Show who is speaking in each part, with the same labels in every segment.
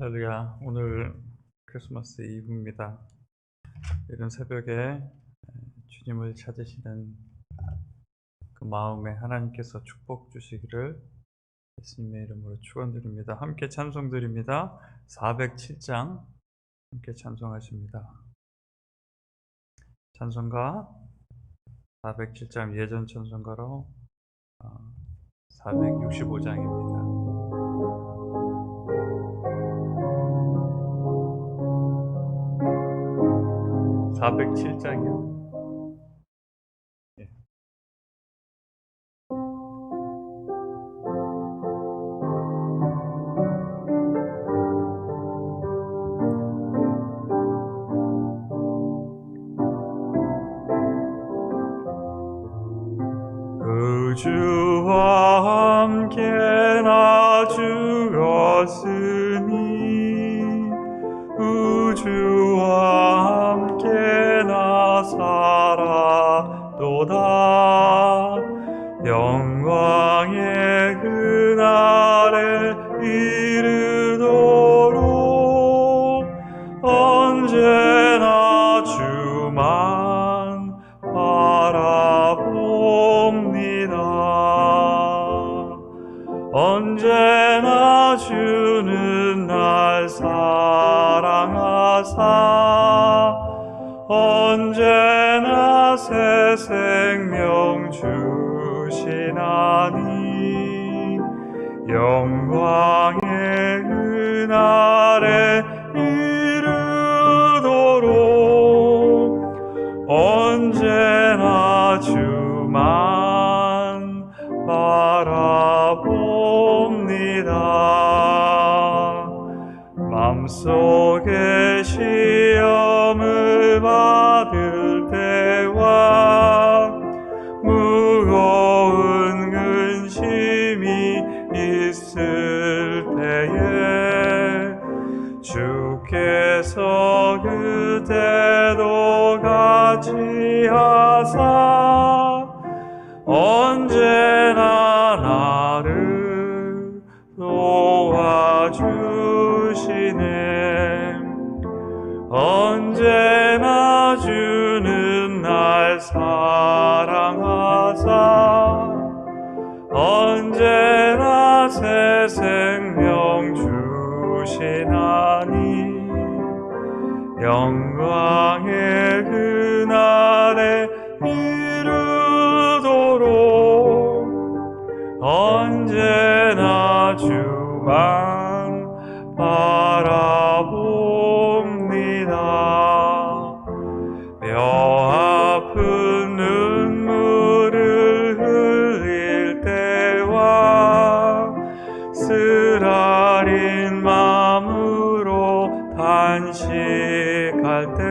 Speaker 1: 할렐루야. 오늘 크리스마스 이브입니다. 이른 새벽에 주님을 찾으시는 그 마음에 하나님께서 축복 주시기를 예수님의 이름으로 축원드립니다. 함께 찬송드립니다. 407장 함께 찬송하십니다. 찬송가 407장 예전 찬송가로 465장입니다. 407장이요. 그 주와 함께 나 죽었으니 우주와 함께 나 살았도다. 영광의 그날에 이르도록 언제나 주만 바라봅니다. 언제나 주는 날 사랑하사 언제나 새 생명 주시나니 영광의 그날에 이르도록 언제나 주만 바라봅니다. 맘속에 시험을 받을 때와 무거운 근심이 있을 때에 주께서 그때도 같이 하사 언제나 나를 도와주시네. 언제나 주는 날 사랑하사 언제나 새 생명 주시나니 영광의 그날에 이르도록 언제나 주만 바라봅니다. 뼈 아픈 눈물을 흘릴 때와 쓰라린 마음으로 단식할 때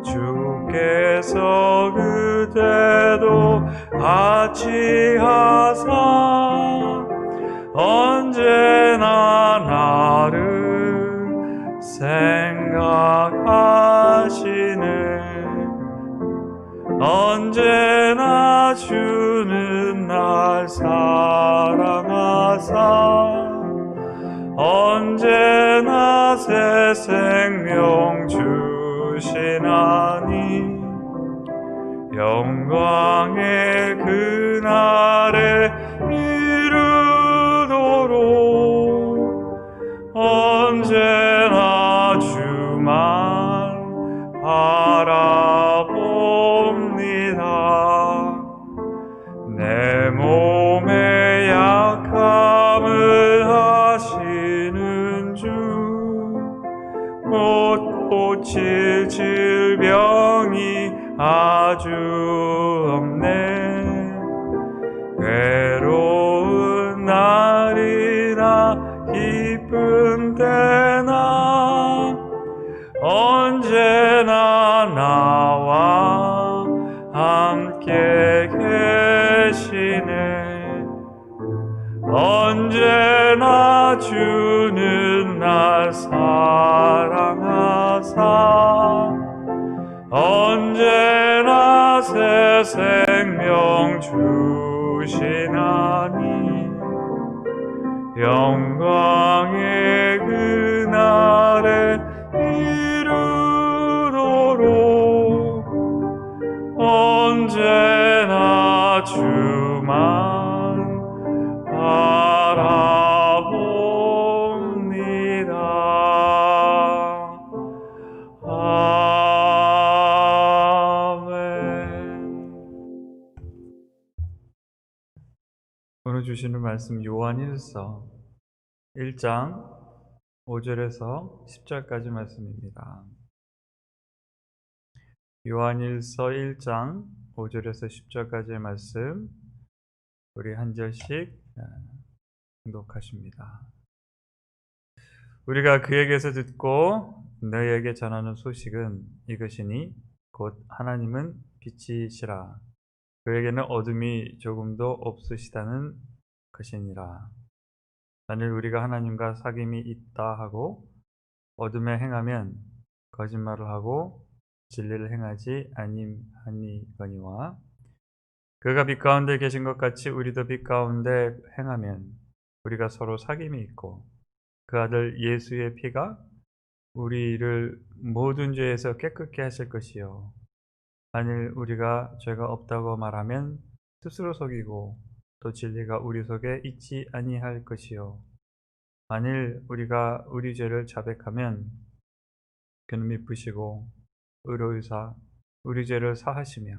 Speaker 1: 주께서 그때도 같이 하사 언제나 나를 생각하시네. 언제나 주는 날 사랑하사 언제나 새 생명 주시나니 영광의 그날에 이르도록 언제나 주만 바라봅니다. 내 몸의 약함을 하시는 주 못 고칠 질병이 아주 없네. 괴로운 날이나 기쁜 때나 언제나 나와 함께 계시네. 언제나 주는 날 사랑하사 언제나 새 생명 주시나니 영광의 오늘 주시는 말씀 요한일서 1장 5절에서 10절까지 말씀입니다. 요한일서 1장 5절에서 10절까지의 말씀 우리 한 절씩 봉독하십니다. 우리가 그에게서 듣고 너희에게 전하는 소식은 이것이니 곧 하나님은 빛이시라 그에게는 어둠이 조금도 없으시다는 것이니라. 만일 우리가 하나님과 사귐이 있다 하고 어둠에 행하면 거짓말을 하고 진리를 행하지 아니하니거니와 그가 빛 가운데 계신 것 같이 우리도 빛 가운데 행하면 우리가 서로 사귐이 있고 그 아들 예수의 피가 우리를 모든 죄에서 깨끗게 하실 것이요 만일 우리가 죄가 없다고 말하면 스스로 속이고 또 진리가 우리 속에 있지 아니할 것이요 만일 우리가 우리 죄를 자백하면 그는 미쁘시고 의로우사 우리 죄를 사하시며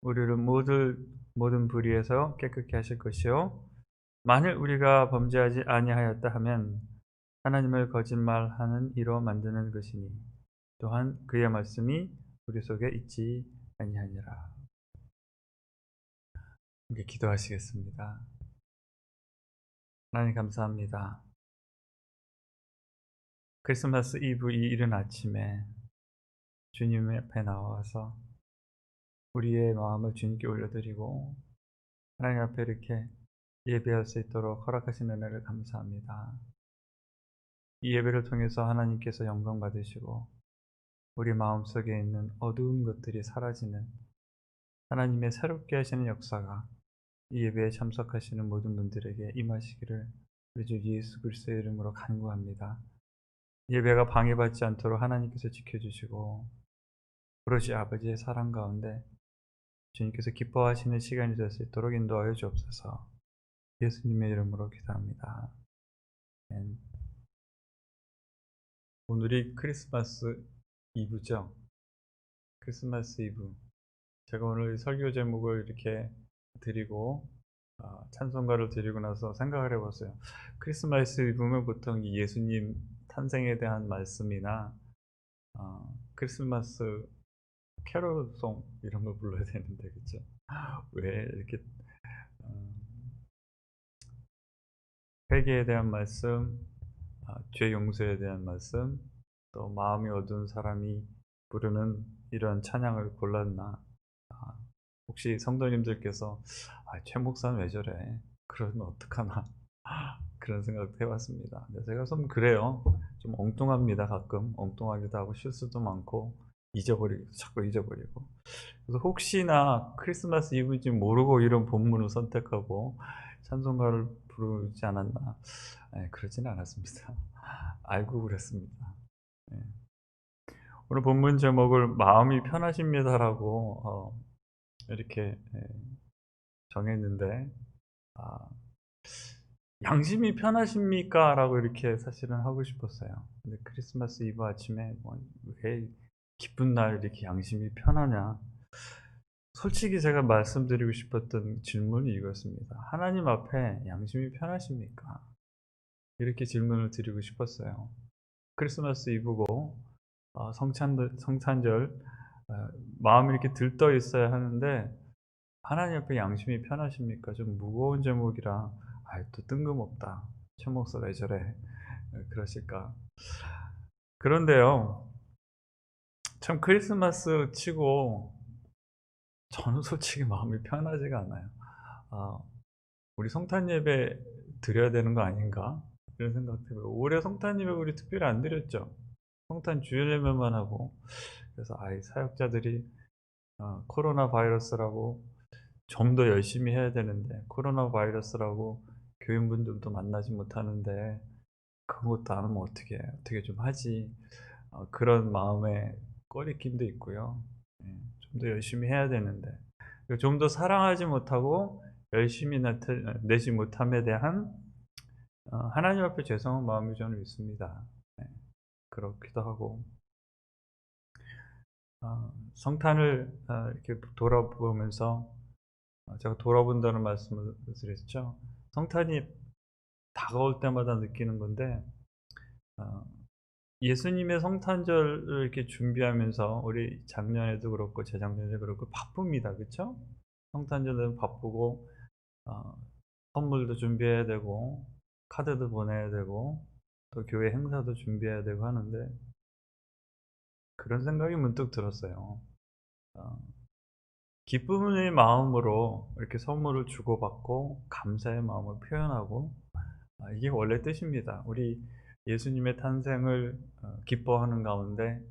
Speaker 1: 우리를 모든 불의에서 깨끗게 하실 것이요 만일 우리가 범죄하지 아니하였다 하면 하나님을 거짓말하는 이로 만드는 것이니 또한 그의 말씀이 우리 속에 있지 아니하니라. 이렇게 기도하시겠습니다. 하나님 감사합니다. 크리스마스 이브 이 이른 아침에 주님 앞에 나와서 우리의 마음을 주님께 올려드리고 하나님 앞에 이렇게 예배할 수 있도록 허락하신 은혜를 감사합니다. 이 예배를 통해서 하나님께서 영광 받으시고 우리 마음속에 있는 어두운 것들이 사라지는 하나님의 새롭게 하시는 역사가 이 예배에 참석하시는 모든 분들에게 임하시기를 우리 주 예수 그리스도의 이름으로 간구합니다. 예배가 방해받지 않도록 하나님께서 지켜주시고 오로지 아버지의 사랑 가운데 주님께서 기뻐하시는 시간이 될 수 있도록 인도하여 주옵소서. 예수님의 이름으로 기도합니다. 아멘. 오늘이 크리스마스 이브죠. 크리스마스 이브. 제가 오늘 설교 제목을 이렇게 드리고 찬송가를 드리고 나서 생각을 해봤어요. 크리스마스 이브면 보통 예수님 탄생에 대한 말씀이나 크리스마스 캐롤송 이런 거 불러야 되는데 그렇죠? 왜 이렇게 회개에 대한 말씀, 죄 용서에 대한 말씀, 또 마음이 어두운 사람이 부르는 이런 찬양을 골랐나? 혹시 성도님들께서 최 목사는 왜 저래? 그러면 어떡하나? 그런 생각도 해봤습니다. 근데 제가 좀 그래요. 좀 엉뚱합니다. 가끔 엉뚱하기도 하고 실수도 많고 자꾸 잊어버리고. 그래서 혹시나 크리스마스 이브인지 모르고 이런 본문을 선택하고 찬송가를 부르지 않았나? 그러지는 않았습니다. 알고 그랬습니다. 네. 오늘 본문 제목을 마음이 편하십니다라고 이렇게 정했는데 양심이 편하십니까? 라고 이렇게 사실은 하고 싶었어요. 근데 크리스마스 이브 아침에 왜 기쁜 날 이렇게 양심이 편하냐? 솔직히 제가 말씀드리고 싶었던 질문이 이것입니다. 하나님 앞에 양심이 편하십니까? 이렇게 질문을 드리고 싶었어요. 크리스마스 이브고 성찬절 마음이 이렇게 들떠 있어야 하는데 하나님 앞에 양심이 편하십니까? 좀 무거운 제목이라 또 뜬금없다. 최 목사 왜 저래? 그러실까? 그런데요. 참 크리스마스 치고 저는 솔직히 마음이 편하지가 않아요. 우리 성탄 예배 드려야 되는 거 아닌가? 이런 생각 때문에 올해 성탄 예배 우리 특별히 안 드렸죠. 성탄 주일 예배만 하고 그래서 사역자들이 코로나 바이러스라고 좀 더 열심히 해야 되는데 코로나 바이러스라고 교인분들도 만나지 못하는데 그것도 안 하면 어떻게 좀 하지 그런 마음에 꺼리낌도 있고요. 좀 더 열심히 해야 되는데 좀 더 사랑하지 못하고 열심히 내지 못함에 대한 하나님 앞에 죄송한 마음이 저는 있습니다. 그렇기도 하고 성탄을 이렇게 돌아보면서 제가 돌아본다는 말씀을 드렸죠. 성탄이 다가올 때마다 느끼는 건데, 어 예수님의 성탄절을 이렇게 준비하면서 우리 작년에도 그렇고 재작년에도 그렇고 바쁩니다. 그쵸? 성탄절은 바쁘고 어 선물도 준비해야 되고 카드도 보내야 되고 또 교회 행사도 준비해야 되고 하는데, 그런 생각이 문득 들었어요. 어 기쁨의 마음으로 이렇게 선물을 주고받고 감사의 마음을 표현하고, 이게 원래 뜻입니다. 우리 예수님의 탄생을 기뻐하는 가운데,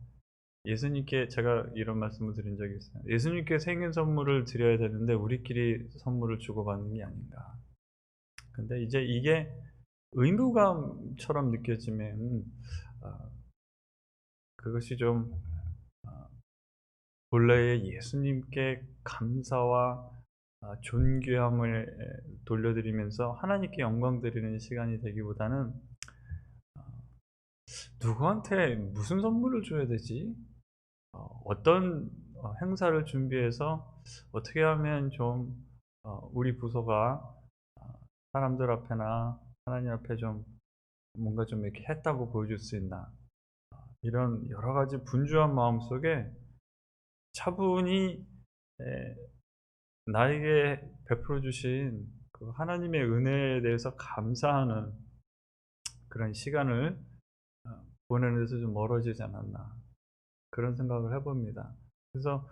Speaker 1: 예수님께 제가 이런 말씀을 드린 적이 있어요. 예수님께 생일 선물을 드려야 되는데 우리끼리 선물을 주고받는 게 아닌가. 근데 이제 이게 의무감처럼 느껴지면 어 그것이 좀 어 본래의 예수님께 감사와 존귀함을 돌려드리면서 하나님께 영광 드리는 시간이 되기보다는, 누구한테 무슨 선물을 줘야 되지? 어떤 행사를 준비해서 어떻게 하면 좀 우리 부서가 사람들 앞에나 하나님 앞에 좀 뭔가 좀 이렇게 했다고 보여줄 수 있나, 이런 여러 가지 분주한 마음 속에 차분히 에, 나에게 베풀어 주신 그 하나님의 은혜에 대해서 감사하는 그런 시간을 보내는 데서 좀 멀어지지 않았나, 그런 생각을 해 봅니다. 그래서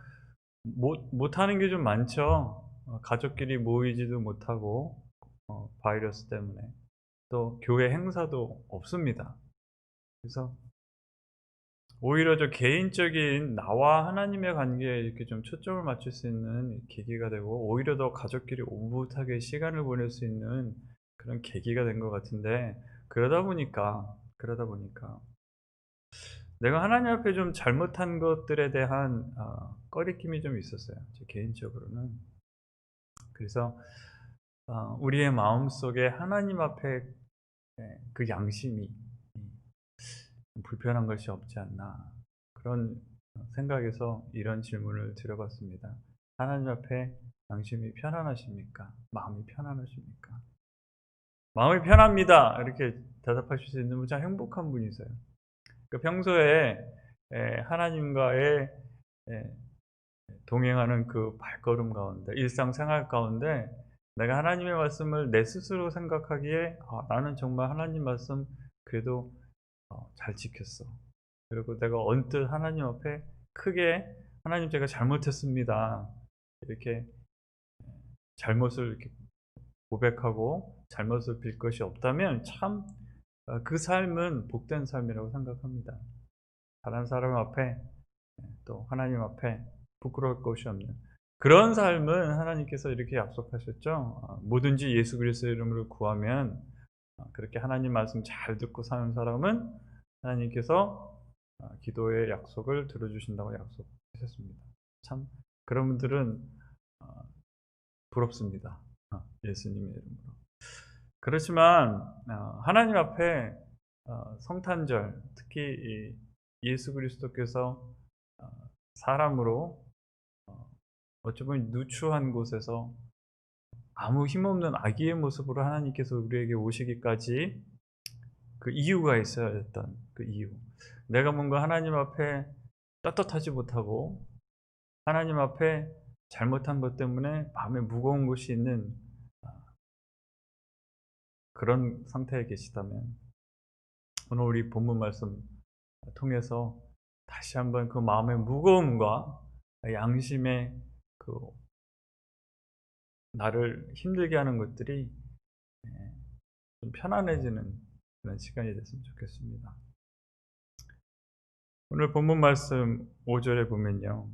Speaker 1: 못하는 게 좀 많죠. 가족끼리 모이지도 못하고 바이러스 때문에 또 교회 행사도 없습니다. 그래서 오히려 저 개인적인 나와 하나님의 관계에 이렇게 좀 초점을 맞출 수 있는 계기가 되고, 오히려 더 가족끼리 오붓하게 시간을 보낼 수 있는 그런 계기가 된 것 같은데, 그러다 보니까 내가 하나님 앞에 좀 잘못한 것들에 대한 꺼리낌이 좀 있었어요, 제 개인적으로는. 그래서 우리의 마음속에 하나님 앞에 그 양심이 불편한 것이 없지 않나, 그런 생각에서 이런 질문을 드려봤습니다. 하나님 앞에 양심이 편안하십니까? 마음이 편안하십니까? 마음이 편합니다, 이렇게 대답하실 수 있는 분 참 행복한 분이세요. 그 평소에 하나님과의 동행하는 그 발걸음 가운데, 일상생활 가운데 내가 하나님의 말씀을 내 스스로 생각하기에 '나는 정말 하나님 말씀 그래도 잘 지켰어.' 그리고 내가 언뜻 하나님 앞에 크게 '하나님 제가 잘못했습니다.' 이렇게 잘못을 이렇게 고백하고 잘못을 빌 것이 없다면, 참 그 삶은 복된 삶이라고 생각합니다. 다른 사람 앞에 또 하나님 앞에 부끄러울 것이 없는 그런 삶은 하나님께서 이렇게 약속하셨죠. 뭐든지 예수 그리스도의 이름으로 구하면, 그렇게 하나님 말씀 잘 듣고 사는 사람은 하나님께서 기도의 약속을 들어주신다고 약속하셨습니다. 참 그런 분들은 어 부럽습니다, 예수님의 이름으로. 그렇지만 하나님 앞에 성탄절, 특히 이 예수 그리스도께서 어 사람으로 어찌 보면 누추한 곳에서 아무 힘없는 아기의 모습으로 하나님께서 우리에게 오시기까지 그 이유가 있어야 했던 그 이유. 내가 뭔가 하나님 앞에 떳떳하지 못하고 하나님 앞에 잘못한 것 때문에 마음에 무거운 것이 있는 그런 상태에 계시다면, 오늘 우리 본문 말씀 통해서 다시 한번 그 마음의 무거움과 양심의 그 나를 힘들게 하는 것들이 좀 편안해지는 그런 시간이 됐으면 좋겠습니다. 오늘 본문 말씀 5 절에 보면요,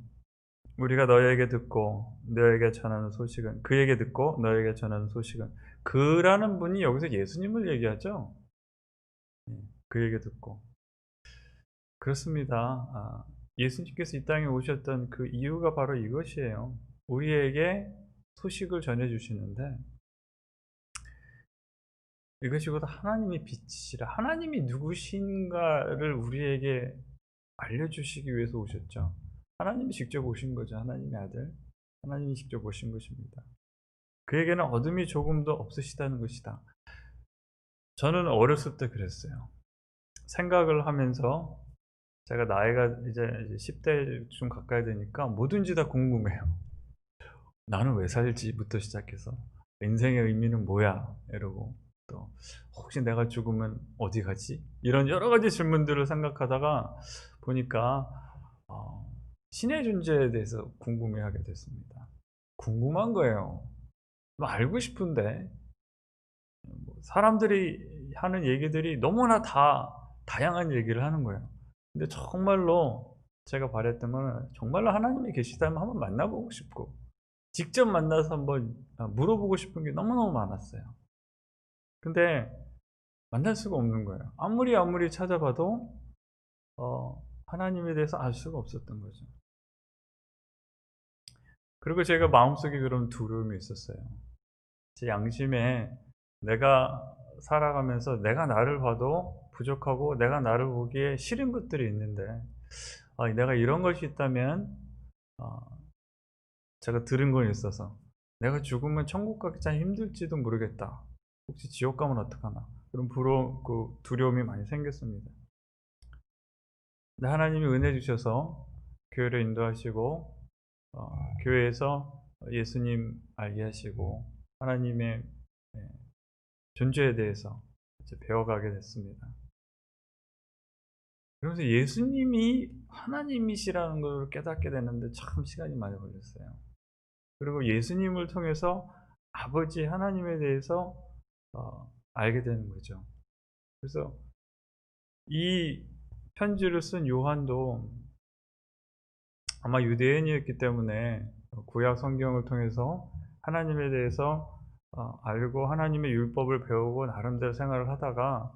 Speaker 1: 우리가 너에게 듣고 너에게 전하는 소식은, 그에게 듣고 너에게 전하는 소식은, 그라는 분이 여기서 예수님을 얘기하죠. 그에게 듣고. 그렇습니다. 예수님께서 이 땅에 오셨던 그 이유가 바로 이것이에요. 우리에게 소식을 전해 주시는데, 이것이 곧 하나님의 빛이시라, 하나님이 누구신가를 우리에게 알려주시기 위해서 오셨죠. 하나님이 직접 오신 거죠. 하나님의 아들 하나님이 직접 오신 것입니다. 그에게는 어둠이 조금도 없으시다는 것이다. 저는 어렸을 때 그랬어요. 생각을 하면서 제가 나이가 이제 10대쯤 가까이 되니까 뭐든지 다 궁금해요. '나는 왜 살지?'부터 시작해서 '인생의 의미는 뭐야?' 이러고 또 '혹시 내가 죽으면 어디 가지?' 이런 여러 가지 질문들을 생각하다가 보니까 신의 존재에 대해서 궁금해하게 됐습니다. 궁금한 거예요. 뭐 알고 싶은데 뭐 사람들이 하는 얘기들이 너무나 다 다양한 얘기를 하는 거예요. 근데 정말로 제가 바랐던 거는 정말로 하나님이 계시다면 한번 만나보고 싶고 직접 만나서 한번 물어보고 싶은 게 너무너무 많았어요. 근데 만날 수가 없는 거예요. 아무리 찾아봐도 하나님에 대해서 알 수가 없었던 거죠. 그리고 제가 마음속에 그런 두려움이 있었어요. 제 양심에 내가 살아가면서 내가 나를 봐도 부족하고 내가 나를 보기에 싫은 것들이 있는데 내가 이런 것이 있다면 어 제가 들은 건 있어서 '내가 죽으면 천국 가기 참 힘들지도 모르겠다. 혹시 지옥 가면 어떡하나.' 그런 두려움이 많이 생겼습니다. 근데 하나님이 은혜 주셔서 교회를 인도하시고 교회에서 예수님 알게 하시고 하나님의 예 존재에 대해서 이제 배워가게 됐습니다. 그러면서 예수님이 하나님이시라는 걸 깨닫게 되는데 참 시간이 많이 걸렸어요. 그리고 예수님을 통해서 아버지 하나님에 대해서 알게 되는 거죠. 그래서 이 편지를 쓴 요한도 아마 유대인이었기 때문에 구약 성경을 통해서 하나님에 대해서 알고 하나님의 율법을 배우고 나름대로 생활을 하다가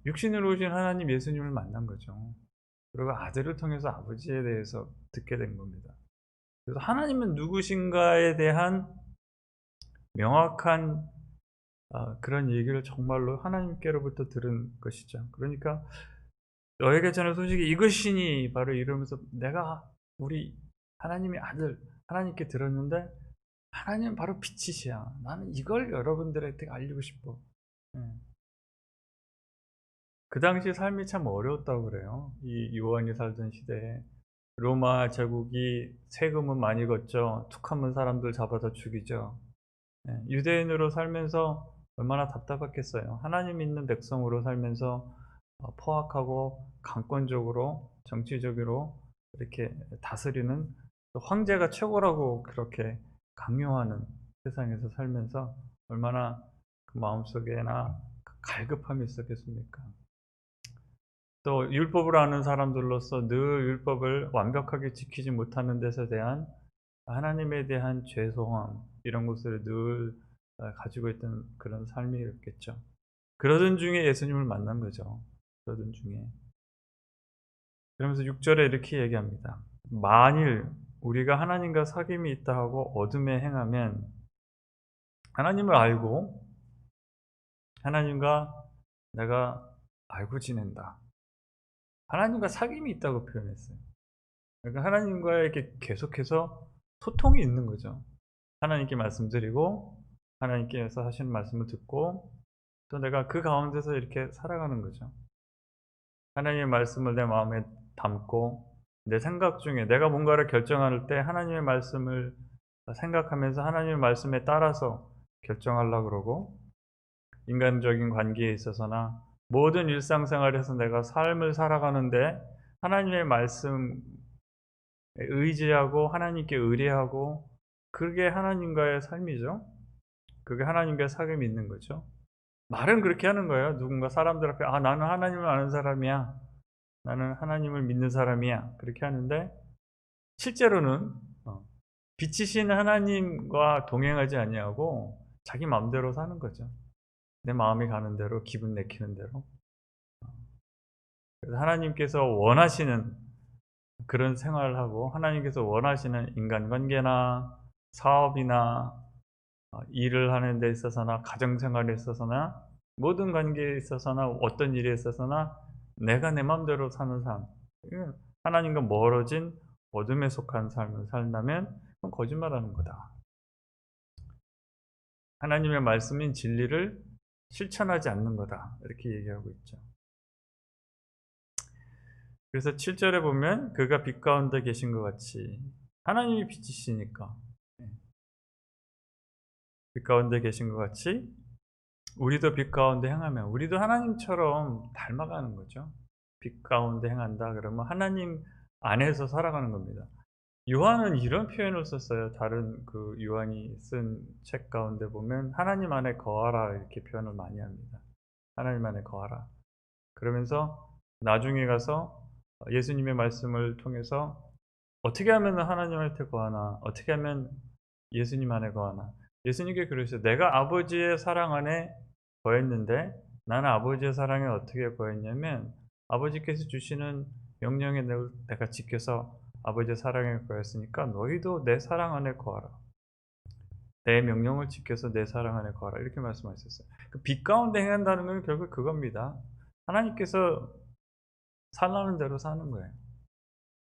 Speaker 1: 육신으로 오신 하나님 예수님을 만난 거죠. 그리고 아들을 통해서 아버지에 대해서 듣게 된 겁니다. 그래서 하나님은 누구신가에 대한 명확한 그런 얘기를 정말로 하나님께로부터 들은 것이죠. 그러니까 너에게 전한 소식이 이것이니 바로 이러면서 내가 우리 하나님의 아들 하나님께 들었는데 하나님은 바로 빛이시야. 나는 이걸 여러분들한테 알리고 싶어. 예. 그 당시 삶이 참 어려웠다고 그래요. 이 요한이 살던 시대에. 로마 제국이 세금은 많이 걷죠. 툭하면 사람들 잡아다 죽이죠. 예. 유대인으로 살면서 얼마나 답답했겠어요. 하나님 믿는 백성으로 살면서 포악하고 강권적으로 정치적으로 이렇게 다스리는 황제가 최고라고 그렇게 강요하는 세상에서 살면서 얼마나 그 마음속에나 갈급함이 있었겠습니까? 또 율법을 아는 사람들로서 늘 율법을 완벽하게 지키지 못하는 데서 대한 하나님에 대한 죄소함 이런 것을 늘 가지고 있던 그런 삶이었겠죠. 그러던 중에 예수님을 만난 거죠. 그러던 중에. 그러면서 6절에 이렇게 얘기합니다. 만일 우리가 하나님과 사귐이 있다 하고 어둠에 행하면 하나님을 알고 하나님과 내가 알고 지낸다. 하나님과 사귐이 있다고 표현했어요. 그러니까 하나님과 이렇게 계속해서 소통이 있는 거죠. 하나님께 말씀드리고 하나님께서 하시는 말씀을 듣고 또 내가 그 가운데서 이렇게 살아가는 거죠. 하나님의 말씀을 내 마음에 담고 내 생각 중에 내가 뭔가를 결정할 때 하나님의 말씀을 생각하면서 하나님의 말씀에 따라서 결정하려고 그러고 인간적인 관계에 있어서나 모든 일상생활에서 내가 삶을 살아가는데 하나님의 말씀에 의지하고 하나님께 의뢰하고 그게 하나님과의 삶이죠. 그게 하나님과의 사귐이 있는 거죠. 말은 그렇게 하는 거예요. 누군가 사람들 앞에 나는 하나님을 아는 사람이야. 나는 하나님을 믿는 사람이야. 그렇게 하는데 실제로는 빛이신 하나님과 동행하지 아니하고 자기 마음대로 사는 거죠. 내 마음이 가는 대로 기분 내키는 대로. 그래서 하나님께서 원하시는 그런 생활을 하고 하나님께서 원하시는 인간관계나 사업이나 일을 하는 데 있어서나 가정생활에 있어서나 모든 관계에 있어서나 어떤 일에 있어서나 내가 내 마음대로 사는 삶 하나님과 멀어진 어둠에 속한 삶을 산다면 그건 거짓말하는 거다. 하나님의 말씀인 진리를 실천하지 않는 거다. 이렇게 얘기하고 있죠. 그래서 7절에 보면 그가 빛 가운데 계신 것 같이 하나님이 빛이시니까 빛 가운데 계신 것 같이 우리도 빛 가운데 행하면 우리도 하나님처럼 닮아가는 거죠. 빛 가운데 행한다 그러면 하나님 안에서 살아가는 겁니다. 요한은 이런 표현을 썼어요. 다른 그 요한이 쓴 책 가운데 보면 하나님 안에 거하라 이렇게 표현을 많이 합니다. 하나님 안에 거하라. 그러면서 나중에 가서 예수님의 말씀을 통해서 어떻게 하면 하나님한테 거하나 어떻게 하면 예수님 안에 거하나 예수님께 그러셨어요. 내가 아버지의 사랑 안에 거했는데 나는 아버지의 사랑에 어떻게 거했냐면 아버지께서 주시는 명령에 내가 지켜서 아버지의 사랑에 거했으니까 너희도 내 사랑 안에 거하라. 내 명령을 지켜서 내 사랑 안에 거하라. 이렇게 말씀하셨어요. 그 빛 가운데 행한다는 건 결국 그겁니다. 하나님께서 살라는 대로 사는 거예요.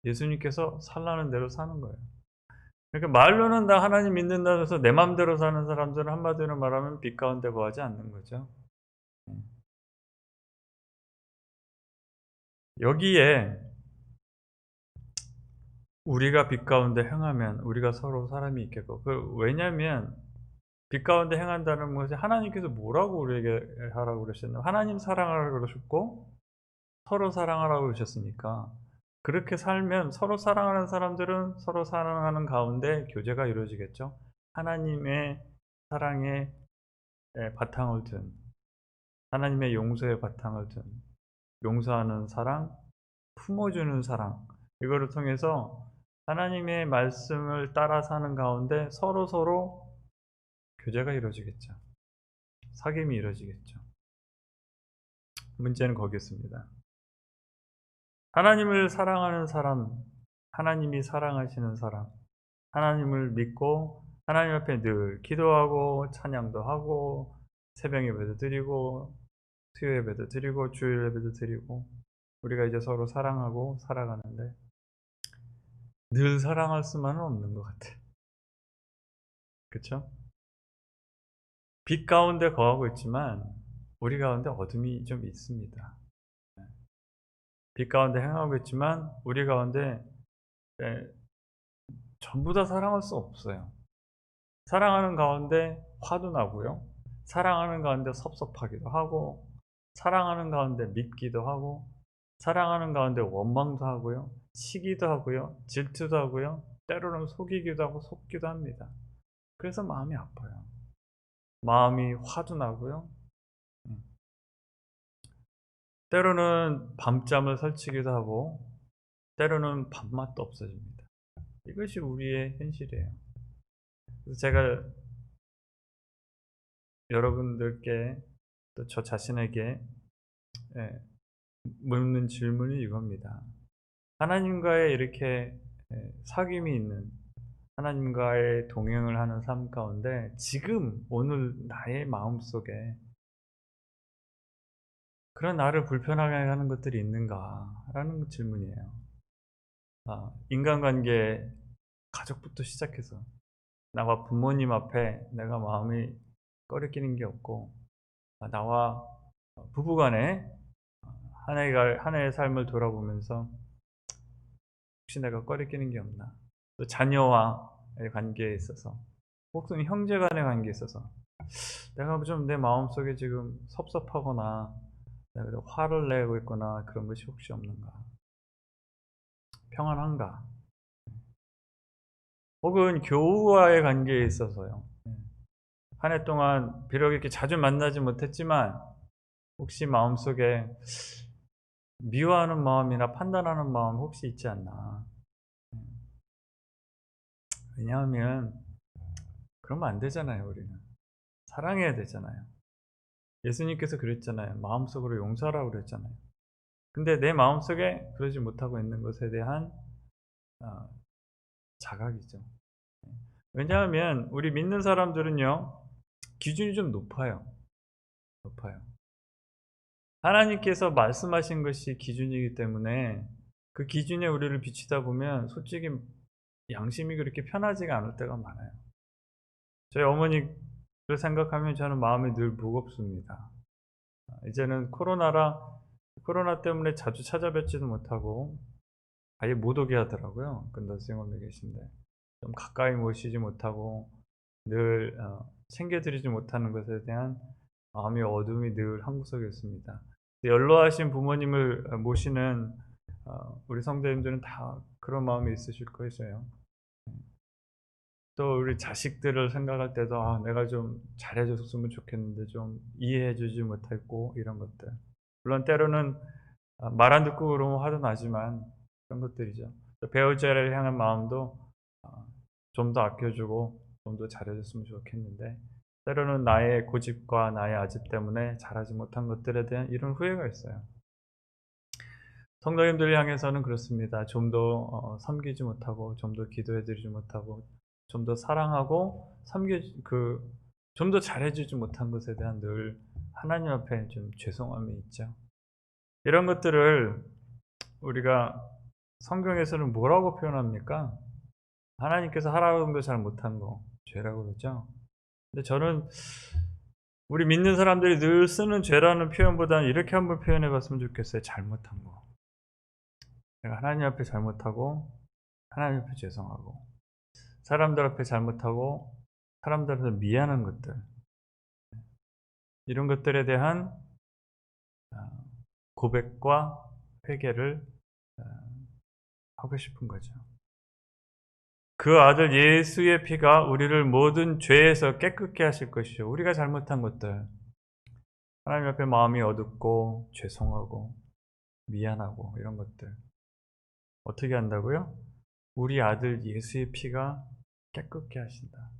Speaker 1: 예수님께서 살라는 대로 사는 거예요. 그러니까 말로는 나 하나님 믿는다 해서 내 맘대로 사는 사람들은 한마디로 말하면 빛 가운데 거하지 않는 거죠. 여기에 우리가 빛 가운데 행하면 우리가 서로 사람이 있겠고 왜냐하면 빛 가운데 행한다는 것이 하나님께서 뭐라고 우리에게 하라고 그러셨나요? 하나님 사랑하라고 그러셨고 서로 사랑하라고 그러셨으니까 그렇게 살면 서로 사랑하는 사람들은 서로 사랑하는 가운데 교제가 이루어지겠죠. 하나님의 사랑에 바탕을 둔 하나님의 용서의 바탕을 둔 용서하는 사랑, 품어주는 사랑 이거를 통해서 하나님의 말씀을 따라 사는 가운데 서로 교제가 이루어지겠죠. 사귐이 이루어지겠죠. 문제는 거기였습니다. 하나님을 사랑하는 사람, 하나님이 사랑하시는 사람, 하나님을 믿고 하나님 앞에 늘 기도하고 찬양도 하고 새벽 예배도 드리고 수요 예배도 드리고 주일 예배도 드리고 우리가 이제 서로 사랑하고 살아가는데 늘 사랑할 수만은 없는 것 같아. 그쵸? 빛 가운데 거하고 있지만 우리 가운데 어둠이 좀 있습니다. 빛 가운데 행하고 있지만 우리 가운데 전부 다 사랑할 수 없어요. 사랑하는 가운데 화도 나고요. 사랑하는 가운데 섭섭하기도 하고 사랑하는 가운데 밉기도 하고 사랑하는 가운데 원망도 하고요. 시기도 하고요. 질투도 하고요. 때로는 속이기도 하고 속기도 합니다. 그래서 마음이 아파요. 마음이 화도 나고요. 때로는 밤잠을 설치기도 하고 때로는 밥맛도 없어집니다. 이것이 우리의 현실이에요. 그래서 제가 여러분들께 또 저 자신에게 묻는 질문이 이겁니다. 하나님과의 이렇게 사귐이 있는 하나님과의 동행을 하는 삶 가운데 지금 오늘 나의 마음속에 그런 나를 불편하게 하는 것들이 있는가라는 질문이에요. 인간관계, 가족부터 시작해서 나와 부모님 앞에 내가 마음이 꺼리끼는 게 없고 나와 부부간에 한 해의 삶을 돌아보면서 혹시 내가 꺼리끼는 게 없나 또 자녀와의 관계에 있어서 혹은 형제 간의 관계에 있어서 내가 좀 내 마음속에 지금 섭섭하거나 내가 화를 내고 있거나 그런 것이 혹시 없는가 평안한가 혹은 교우와의 관계에 있어서요 한 해 동안 비록 이렇게 자주 만나지 못했지만 혹시 마음속에 미워하는 마음이나 판단하는 마음 혹시 있지 않나 왜냐하면 그러면 안 되잖아요 우리는 사랑해야 되잖아요 예수님께서 그랬잖아요 마음속으로 용서하라고 그랬잖아요 근데 내 마음속에 그러지 못하고 있는 것에 대한 자각이죠 왜냐하면 우리 믿는 사람들은요 기준이 좀 높아요 하나님께서 말씀하신 것이 기준이기 때문에 그 기준에 우리를 비추다 보면 솔직히 양심이 그렇게 편하지가 않을 때가 많아요 저희 어머니 생각하면 저는 마음이 늘 무겁습니다. 이제는 코로나 때문에 자주 찾아뵙지도 못하고 아예 못 오게 하더라고요. 그 너싱홈에 계신데. 좀 가까이 모시지 못하고 늘 챙겨드리지 못하는 것에 대한 마음의 어둠이 늘 한구석에 있습니다. 연로하신 부모님을 모시는 우리 성도님들은 다 그런 마음이 있으실 것이에요. 또 우리 자식들을 생각할 때도 내가 좀 잘해 줬으면 좋겠는데 좀 이해해 주지 못했고 이런 것들. 물론 때로는 말 안 듣고 그러면 화도 나지만 그런 것들이죠. 또 배우자를 향한 마음도 좀 더 아껴 주고 좀 더 잘해 줬으면 좋겠는데 때로는 나의 고집과 나의 아집 때문에 잘하지 못한 것들에 대한 이런 후회가 있어요. 성도님들을 향해서는 그렇습니다. 좀 더 섬기지 못하고 좀 더 기도해 드리지 못하고 좀 더 사랑하고 좀 더 잘해 주지 못한 것에 대한 늘 하나님 앞에 좀 죄송함이 있죠. 이런 것들을 우리가 성경에서는 뭐라고 표현합니까? 하나님께서 하라는 거 잘 못한 거 죄라고 그러죠. 근데 저는 우리 믿는 사람들이 늘 쓰는 죄라는 표현보다는 이렇게 한번 표현해 봤으면 좋겠어요. 잘못한 거. 내가 하나님 앞에 잘못하고 하나님 앞에 죄송하고 사람들 앞에 잘못하고 사람들 앞에서 미안한 것들, 이런 것들에 대한 고백과 회개를 하고 싶은 거죠. 그 아들 예수의 피가 우리를 모든 죄에서 깨끗게 하실 것이요. 우리가 잘못한 것들, 하나님 앞에 마음이 어둡고 죄송하고 미안하고 이런 것들 어떻게 한다고요? 우리 아들 예수의 피가 깨끗게 하신다.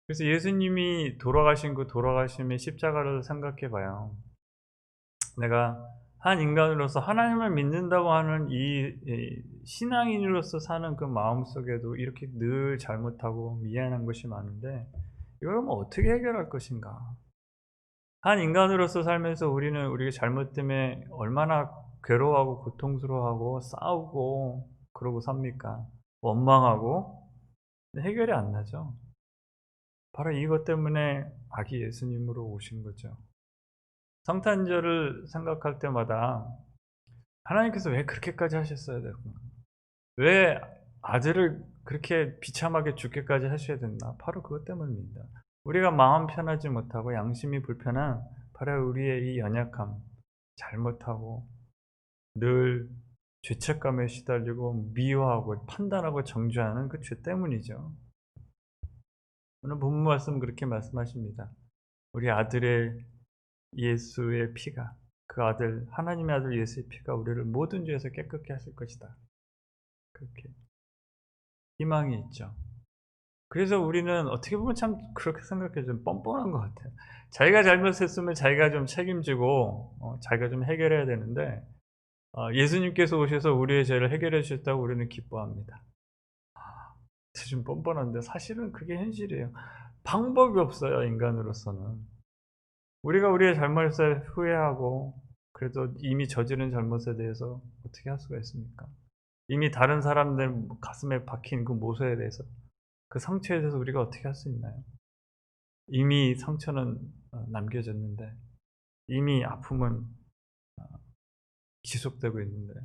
Speaker 1: 그래서 예수님이 돌아가신 그 돌아가심의 십자가를 생각해 봐요. 내가 한 인간으로서 하나님을 믿는다고 하는 이 신앙인으로서 사는 그 마음속에도 이렇게 늘 잘못하고 미안한 것이 많은데 이걸 뭐 어떻게 해결할 것인가? 한 인간으로서 살면서 우리는 우리의 잘못 때문에 얼마나 괴로워하고 고통스러워하고 싸우고 그러고 삽니까? 원망하고 해결이 안 나죠. 바로 이것 때문에 아기 예수님으로 오신 거죠. 성탄절을 생각할 때마다 하나님께서 왜 그렇게까지 하셨어야 되나? 왜 아들을 그렇게 비참하게 죽게까지 하셔야 됐나? 바로 그것 때문입니다. 우리가 마음 편하지 못하고 양심이 불편한 바로 우리의 이 연약함, 잘못하고 늘 죄책감에 시달리고 미워하고 판단하고 정죄하는 그 죄 때문이죠. 오늘 본문 말씀 그렇게 말씀하십니다. 우리 아들의 예수의 피가, 그 아들 하나님의 아들 예수의 피가 우리를 모든 죄에서 깨끗게 하실 것이다. 그렇게 희망이 있죠. 그래서 우리는 어떻게 보면 참 그렇게 생각해 좀 뻔뻔한 것 같아요. 자기가 잘못했으면 자기가 좀 책임지고 자기가 좀 해결해야 되는데 예수님께서 오셔서 우리의 죄를 해결해 주셨다고 우리는 기뻐합니다. 좀 뻔뻔한데 사실은 그게 현실이에요. 방법이 없어요, 인간으로서는. 우리가 우리의 잘못을 후회하고 그래도 이미 저지른 잘못에 대해서 어떻게 할 수가 있습니까? 이미 다른 사람들 가슴에 박힌 그 모서에 대해서 그 상처에 대해서 우리가 어떻게 할 수 있나요? 이미 상처는 남겨졌는데 이미 아픔은 지속되고 있는데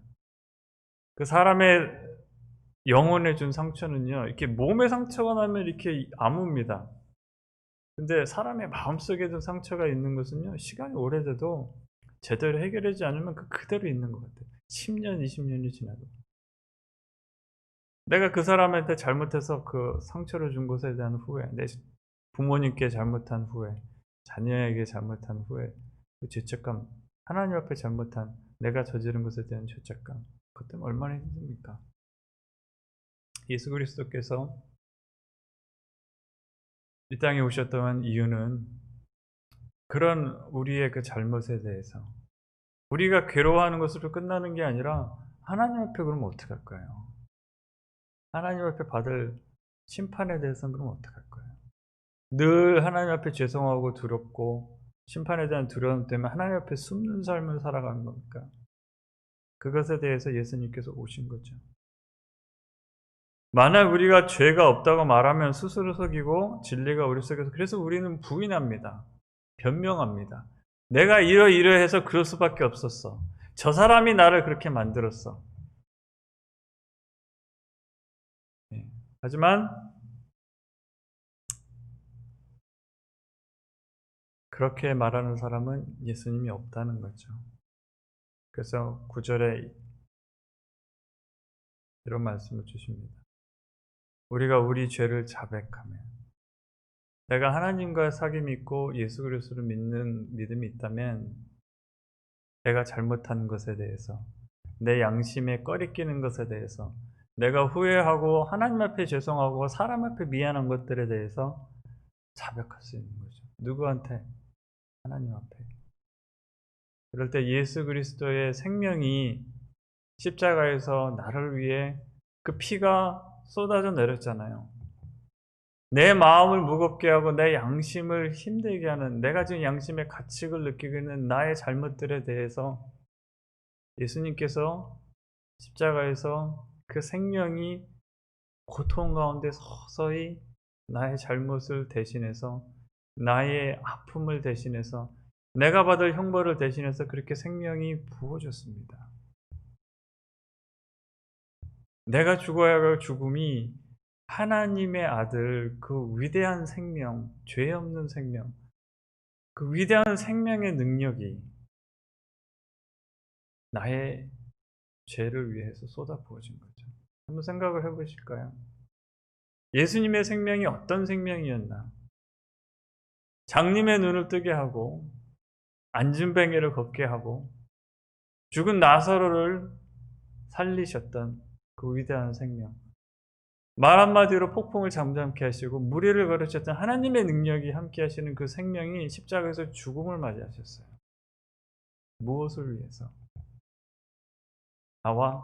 Speaker 1: 그 사람의 영혼에 준 상처는요, 이렇게 몸에 상처가 나면 이렇게 아뭅니다. 근데 사람의 마음속에 든 상처가 있는 것은요, 시간이 오래돼도 제대로 해결하지 않으면 그대로 있는 것 같아요. 10년, 20년이 지나도. 내가 그 사람한테 잘못해서 그 상처를 준 것에 대한 후회, 내 부모님께 잘못한 후회, 자녀에게 잘못한 후회, 그 죄책감, 하나님 앞에 잘못한 내가 저지른 것에 대한 죄책감, 그것 때문에 얼마나 힘듭니까? 예수 그리스도께서 이 땅에 오셨던 이유는 그런 우리의 그 잘못에 대해서 우리가 괴로워하는 것으로 끝나는 게 아니라 하나님 앞에 그러면 어떡할까요? 하나님 앞에 받을 심판에 대해서는 그럼 어떡할 거예요? 늘 하나님 앞에 죄송하고 두렵고 심판에 대한 두려움 때문에 하나님 앞에 숨는 삶을 살아가는 겁니까? 그것에 대해서 예수님께서 오신 거죠. 만약 우리가 죄가 없다고 말하면 스스로 속이고 진리가 우리 속에서, 그래서 우리는 부인합니다. 변명합니다. 내가 이러이러해서 그럴 수밖에 없었어. 저 사람이 나를 그렇게 만들었어. 예. 하지만 그렇게 말하는 사람은 예수님이 없다는 거죠. 그래서 9절에 이런 말씀을 주십니다. 우리가 우리 죄를 자백하면, 내가 하나님과 사귐이 있고 예수 그리스도를 믿는 믿음이 있다면 내가 잘못한 것에 대해서, 내 양심에 꺼리끼는 것에 대해서, 내가 후회하고 하나님 앞에 죄송하고 사람 앞에 미안한 것들에 대해서 자백할 수 있는 거죠. 누구한테? 하나님 앞에. 그럴 때 예수 그리스도의 생명이 십자가에서 나를 위해 그 피가 쏟아져 내렸잖아요. 내 마음을 무겁게 하고 내 양심을 힘들게 하는, 내가 지금 양심의 가책을 느끼고 있는 나의 잘못들에 대해서 예수님께서 십자가에서 그 생명이 고통 가운데 서서히 나의 잘못을 대신해서, 나의 아픔을 대신해서, 내가 받을 형벌을 대신해서 그렇게 생명이 부어졌습니다. 내가 죽어야 할 죽음이 하나님의 아들 그 위대한 생명, 죄 없는 생명, 그 위대한 생명의 능력이 나의 죄를 위해서 쏟아 부어진 거죠. 한번 생각을 해보실까요? 예수님의 생명이 어떤 생명이었나? 장님의 눈을 뜨게 하고 안진뱅이를 걷게 하고 죽은 나사로를 살리셨던 그 위대한 생명, 말 한마디로 폭풍을 잠잠케 하시고 무리를 거르셨던 하나님의 능력이 함께 하시는 그 생명이 십자가에서 죽음을 맞이하셨어요. 무엇을 위해서? 나와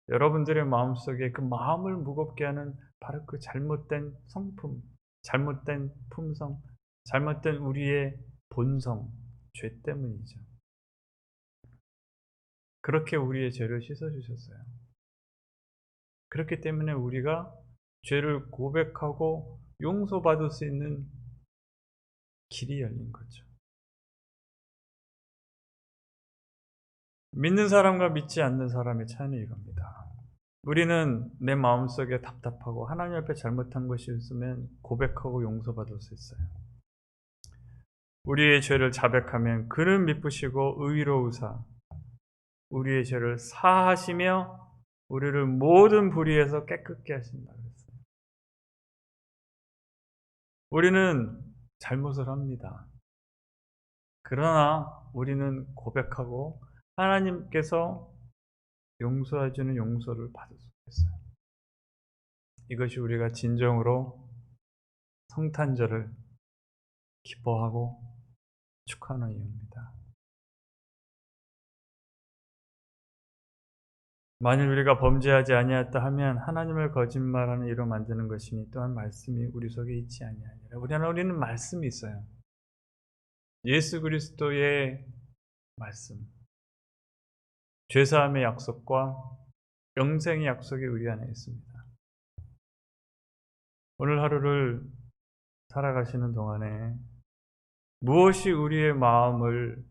Speaker 1: 여러분들의 마음속에 그 마음을 무겁게 하는 바로 그 잘못된 성품, 잘못된 품성, 잘못된 우리의 본성, 죄 때문이죠. 그렇게 우리의 죄를 씻어주셨어요. 그렇기 때문에 우리가 죄를 고백하고 용서받을 수 있는 길이 열린 거죠. 믿는 사람과 믿지 않는 사람의 차이는 이겁니다. 우리는 내 마음속에 답답하고 하나님 앞에 잘못한 것이 있으면 고백하고 용서받을 수 있어요. 우리의 죄를 자백하면 그는 미쁘시고 의로우사 우리의 죄를 사하시며 우리를 모든 불의에서 깨끗게 하신다 그랬어요. 우리는 잘못을 합니다. 그러나 우리는 고백하고 하나님께서 용서해 주는 용서를 받을 수 있어요. 이것이 우리가 진정으로 성탄절을 기뻐하고 축하하는 이유입니다. 만일 우리가 범죄하지 아니하였다 하면 하나님을 거짓말하는 이로 만드는 것이니 또한 말씀이 우리 속에 있지 아니하니라. 우리는 말씀이 있어요. 예수 그리스도의 말씀, 죄사함의 약속과 영생의 약속이 우리 안에 있습니다. 오늘 하루를 살아가시는 동안에 무엇이 우리의 마음을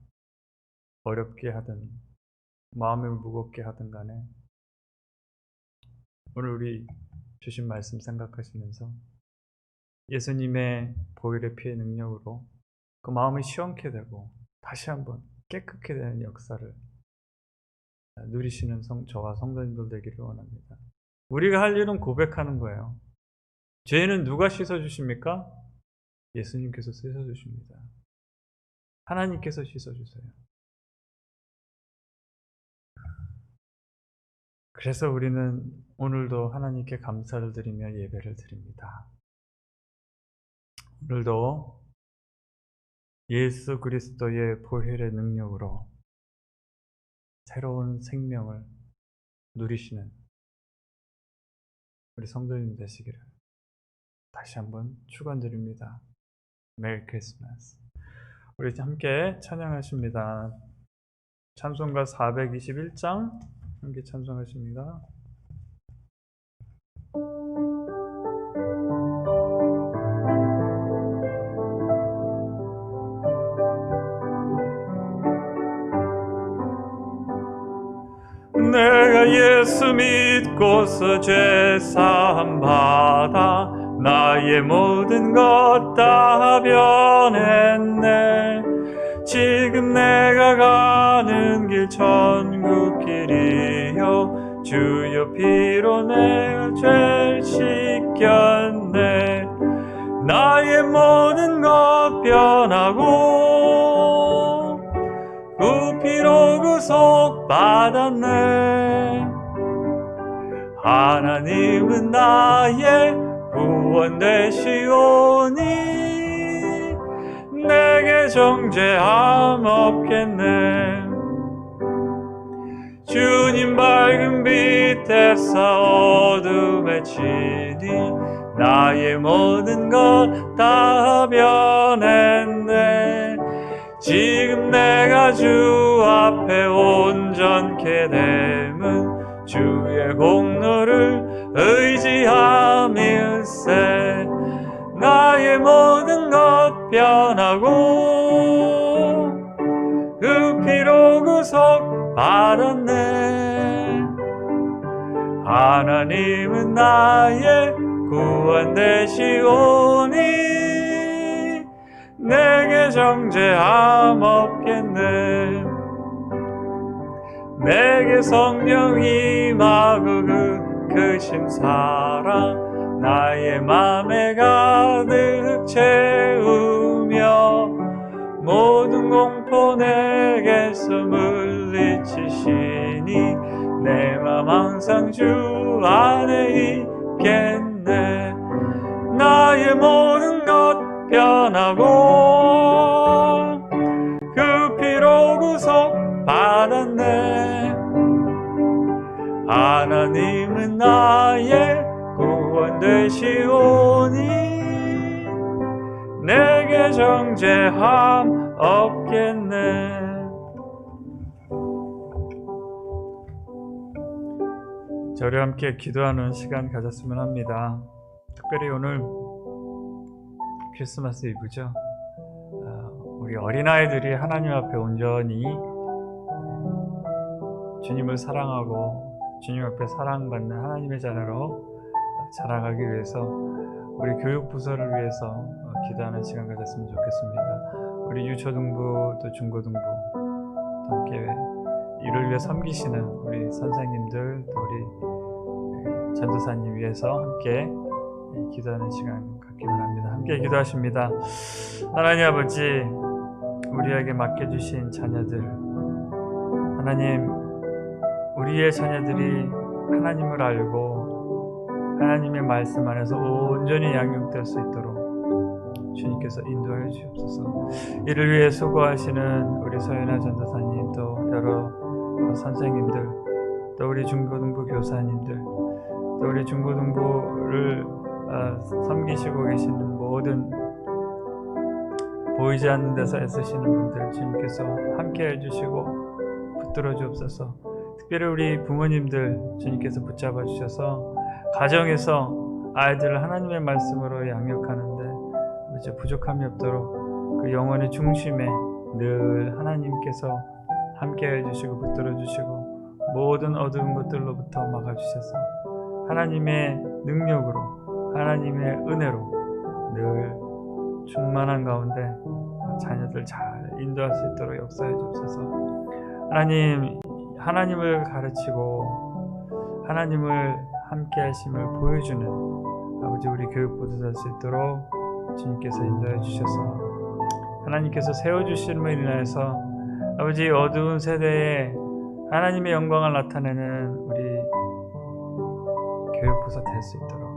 Speaker 1: 어렵게 하든 마음을 무겁게 하든 간에 오늘 우리 주신 말씀 생각하시면서 예수님의 보혈의 피의 능력으로 그 마음이 시원케 되고 다시 한번 깨끗게 되는 역사를 누리시는 저와 성도님들 되기를 원합니다. 우리가 할 일은 고백하는 거예요. 죄는 누가 씻어주십니까? 예수님께서 씻어주십니다. 하나님께서 씻어주세요. 그래서 우리는 오늘도 하나님께 감사를 드리며 예배를 드립니다. 오늘도 예수 그리스도의 보혈의 능력으로 새로운 생명을 누리시는 우리 성도님 되시기를 다시 한번 축원드립니다. 메리 크리스마스. 우리 함께 찬양하십니다. 찬송가 421장 함께 찬송하십니다. 내가 예수 믿고서 죄 사함 받아 나의 모든 것 다 변했네. 지금 내가 가는 길 천국 길이요 주여 피로 내 죄를 씻겼네. 나의 모든 것 변하고 그 피로 구속 받았네. 하나님은 나의 구원 되시오니 내게 정죄함 없겠네. 주님 밝은 빛에서 어둠에 치니 나의 모든 것 다 변했네. 지금 내가 주 앞에 온전케 됨은 주의 공로를 의지함일세. 나의 모든 것 변하고 그 피로 구속 받았네. 하나님은 나의 구원 되시오니 내게 정죄함 없겠네. 내게 성령 임하고 그 크신 사랑 나의 맘에 가득 채우며 모든 공포 내게서 물리치시니 내 맘 항상 주 안에 있겠네. 나의 모든 것 변하고 그 피로 구속 받았네. 하나님은 나의 구원 되시오니 내게 정죄함 없겠네. 저를 함께 기도하는 시간 가졌으면 합니다. 특별히 오늘 크리스마스 이브죠. 우리 어린아이들이 하나님 앞에 온전히 주님을 사랑하고 주님 앞에 사랑받는 하나님의 자녀로 자라가기 위해서 우리 교육부서를 위해서 기도하는 시간 가졌으면 좋겠습니다. 우리 유초등부 또 중고등부 또 함께 이를 위해 섬기시는 우리 선생님들 또 우리 전도사님 위해서 함께 기도하는 시간 갖기 원합니다. 함께 기도하십니다. 하나님 아버지, 우리에게 맡겨주신 자녀들, 하나님, 우리의 자녀들이 하나님을 알고 하나님의 말씀 안에서 온전히 양육될 수 있도록 주님께서 인도하여 주옵소서. 이를 위해 수고하시는 우리 서연아 전도사님, 또 여러 선생님들, 또 우리 중고등부 교사님들, 또 우리 중고등부를 섬기시고 계시는 모든 보이지 않는 데서 애쓰시는 분들 주님께서 함께 해주시고 붙들어 주옵소서. 특별히 우리 부모님들 주님께서 붙잡아 주셔서 가정에서 아이들을 하나님의 말씀으로 양육하는데 부족함이 없도록 그 영혼의 중심에 늘 하나님께서 함께 해주시고 붙들어 주시고 모든 어두운 것들로부터 막아주셔서 하나님의 능력으로 하나님의 은혜로 늘 충만한 가운데 자녀들 잘 인도할 수 있도록 역사해 주옵소서. 하나님, 하나님을 가르치고 하나님을 함께 하심을 보여주는 아버지 우리 교육부도 될 수 있도록 주님께서 인도해 주셔서 하나님께서 세워주심을 인하여서 아버지 어두운 세대에 하나님의 영광을 나타내는 우리 교육부서 될 수 있도록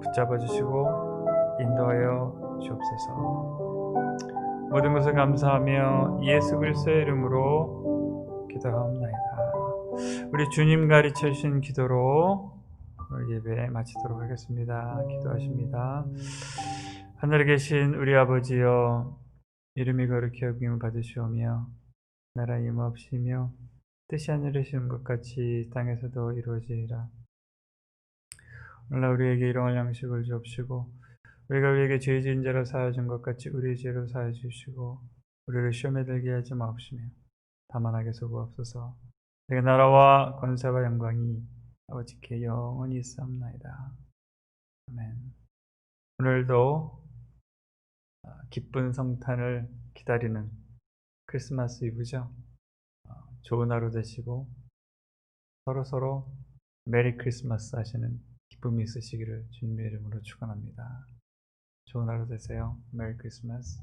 Speaker 1: 붙잡아 주시고 인도하여 주옵소서. 모든 것을 감사하며 예수 그리스도의 이름으로 기도하옵나이다. 우리 주님 가르쳐 주신 기도로 오늘 예배 마치도록 하겠습니다. 기도하십니다. 하늘에 계신 우리 아버지여, 이름이 거룩히 여김을 받으시오며 나라 임하옵시며 뜻이 하늘에 이루어진 것 같이 땅에서도 이루어지리라. 오늘날 우리에게 일용할 양식을 주옵시고 우리가 우리에게 죄 지은 자를 사하여 준 것 같이 우리의 죄를 사하여 주시고 우리를 시험에 들게 하지 마옵시며 다만 악에서 구하옵소서. 내가 나라와 권세와 영광이 아버지께 영원히 있사옵나이다. 아멘. 오늘도 기쁜 성탄을 기다리는 크리스마스 이브죠. 좋은 하루 되시고 서로 메리 크리스마스 하시는 기쁨이 있으시기를 주님의 이름으로 축원합니다. 좋은 하루 되세요. 메리 크리스마스.